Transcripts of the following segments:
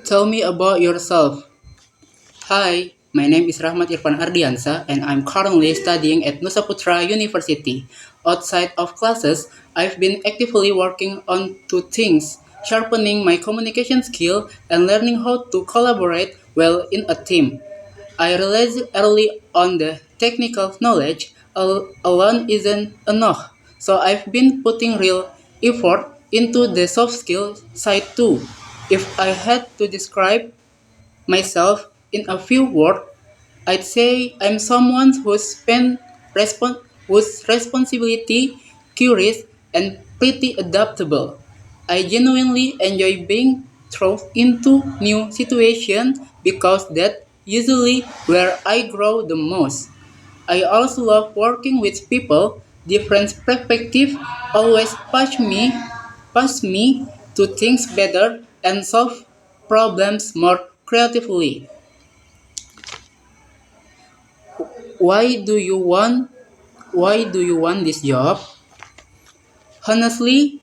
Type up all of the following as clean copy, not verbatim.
Tell me about yourself. Hi, my name is Rahmat Irfan Ardiansa and I'm currently studying at Nusa Putra University. Outside of classes, I've been actively working on two things, sharpening my communication skill and learning how to collaborate well in a team. I realized early on the technical knowledge alone isn't enough, so I've been putting real effort into the soft skill side too. If I had to describe myself in a few words, I'd say I'm someone whose responsibility, curious, and pretty adaptable. I genuinely enjoy being thrown into new situations because that's usually where I grow the most. I also love working with people. Different perspectives always push me to think better and solve problems more creatively. Why do you want why do you want this job? Honestly,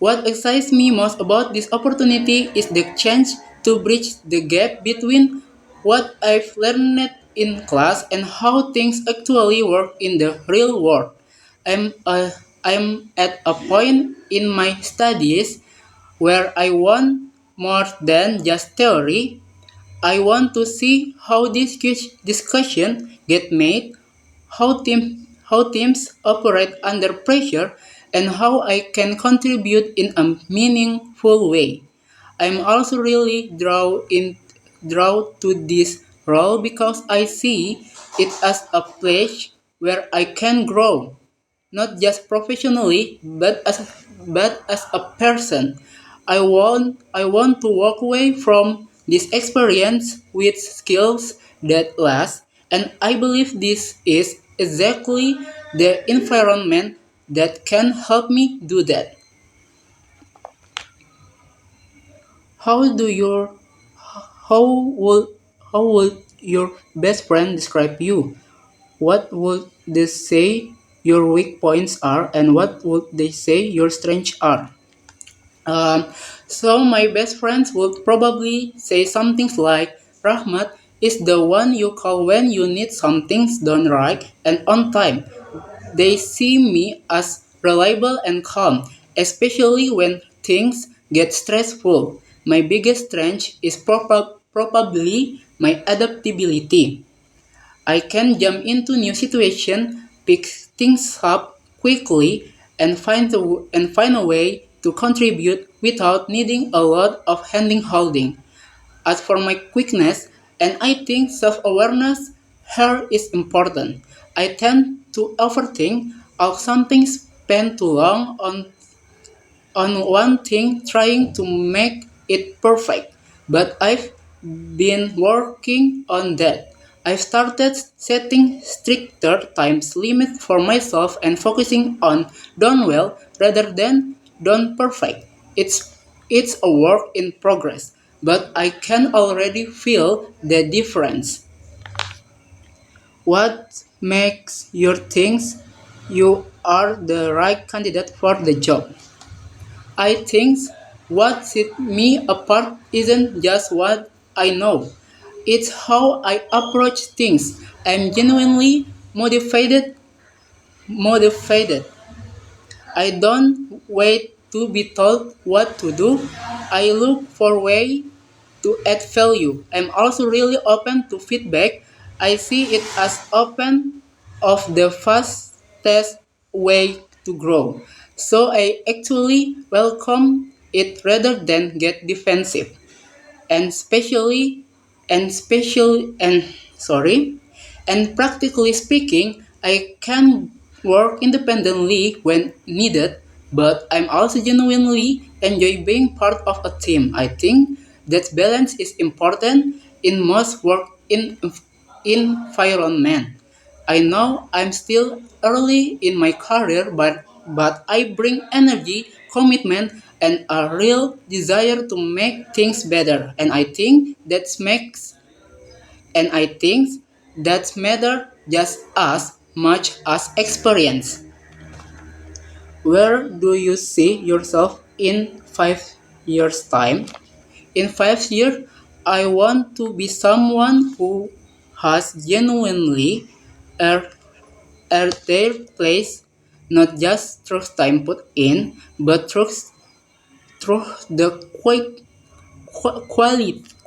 what excites me most about this opportunity is the chance to bridge the gap between what I've learned in class and how things actually work in the real world. I'm, uh, I'm at a point in my studies where I want more than just theory. I want to see how this discussion get made, how teams operate under pressure, and how I can contribute in a meaningful way. I'm also really drawn to this role because I see it as a place where I can grow, not just professionally, but as a person. I want to walk away from this experience with skills that last, and I believe this is exactly the environment that can help me do that. How do your how will how would your best friend describe you? What would they say your weak points are, and what would they say your strengths are? Um, so my best friends would probably say something like, Rahmat is the one you call when you need something done right and on time. They see me as reliable and calm, especially when things get stressful. My biggest strength is probably my adaptability. I can jump into new situations, pick things up quickly, and find a way to contribute without needing a lot of handing holding. As for my quickness, and I think self-awareness here is important. I tend to overthink or something spend too long on one thing trying to make it perfect, but I've been working on that. I've started setting stricter time limits for myself and focusing on done well rather than done perfect. It's a work in progress, but I can already feel the difference. What makes you think you are the right candidate for the job? I think what sets me apart isn't just what I know, it's how I approach things. I'm genuinely motivated. I don't wait to be told what to do. I look for ways to add value. I'm also really open to feedback. I see it as open of the fastest way to grow. So I actually welcome it rather than get defensive. And especially and special and sorry and practically speaking, I can work independently when needed, but I'm also genuinely enjoy being part of a team. I think that balance is important in most work in environment. I know I'm still early in my career, but I bring energy, commitment, and a real desire to make things better. And I think that matter just as much as experience. Where do you see yourself in 5 years' time? In 5 years, I want to be someone who has genuinely earned their place, not just through time put in, but through the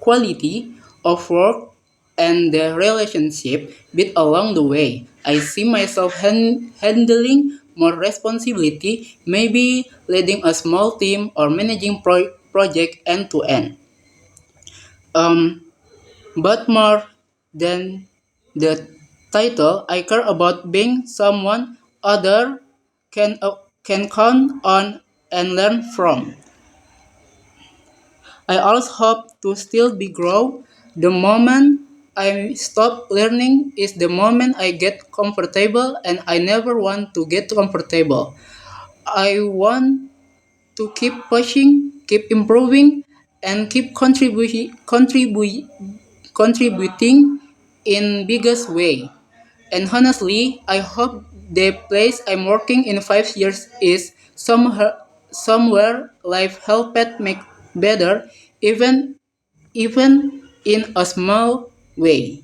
quality of work and the relationship built along the way. I see myself handling more responsibility, maybe leading a small team or managing project end to end. Um, but more than the title, I care about being someone other can count on and learn from. I also hope to still be grow. The moment I stop learning is the moment I get comfortable, and I never want to get comfortable. I want to keep pushing, keep improving, and keep contributing in biggest way. And honestly, I hope the place I'm working in 5 years is somewhere life helped make better, even in a small way.